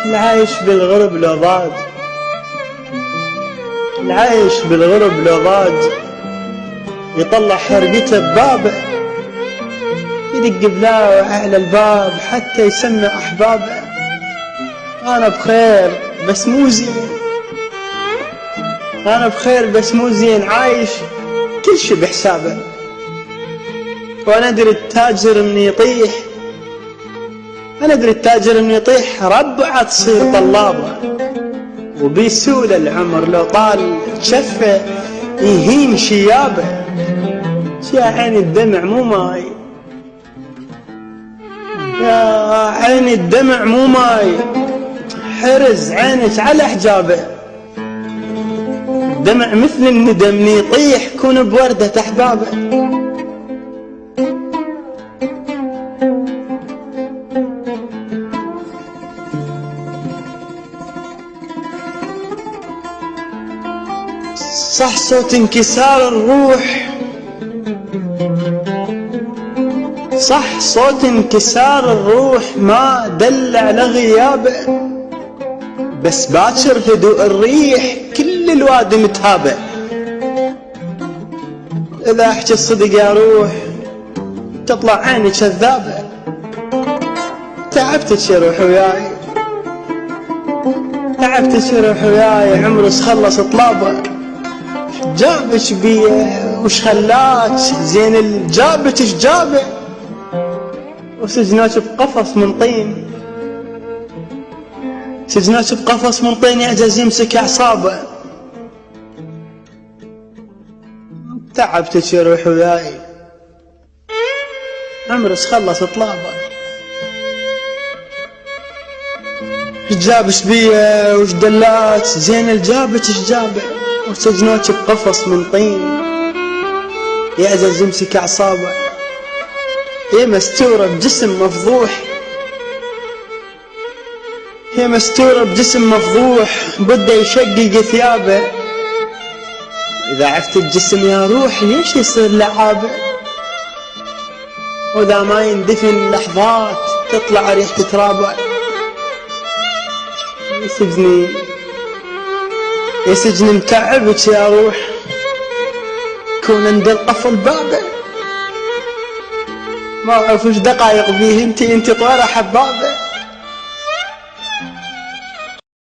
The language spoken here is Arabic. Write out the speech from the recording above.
العايش بالغرب لو ضاج، العايش بالغرب لو ضاج، يطلع حرقته ببابه، يدق بلاوع على الباب حتى يسمع أحبابه. أنا بخير بس مو زين، أنا بخير بس مو زين، عايش كل شي بحسابه. وأنا أدري التاجر إنه يطيح، أنا أدري التاجر إنه يطيح ربعه تصير طلابه، وبيسول العمر لو طال شفه يهين شيابه. يا عين الدمع مو ماي، يا عين الدمع مو ماي، حرز عينك على حجابه. الدمع مثل الندم يطيح كون بوردة أحبابه. صح صوت انكسار الروح، صح صوت انكسار الروح ما دل على غيابه، بس باكر هدوء الريح كل الوادي متهابه. إذا أحكي الصدق يا روح تطلع عيني كذابة. تعبتك يا روح وياي، تعبتك يا روح وياي، عمري خلص طلابه. جابك بيه وش خلاك زين، الجابك اش جابه، وسجناك بقفص من طين، سجناك بقفص من طين يعجز يمسك اعصابه. تعبتك يا روح وياي، عمري خلص طلابه. اش جابك بيه وش دلاك زين، الجابك اش جابه، وسجناك بقفص من طين يعجز يمسك اعصابه. هي مستورة بجسم مفضوح، هي مستورة بجسم مفضوح، بده يشقق ثيابه. إذا عفت الجسم يا روح ليش يصير لعابه، وإذا ما يندفن لحظات تطلع ريحة ترابه. يا سجني يا سجن متعبك يا روح، كون عند القفل بابه، ما اعرف وش دقايق بيه انتي طويرة حبابه.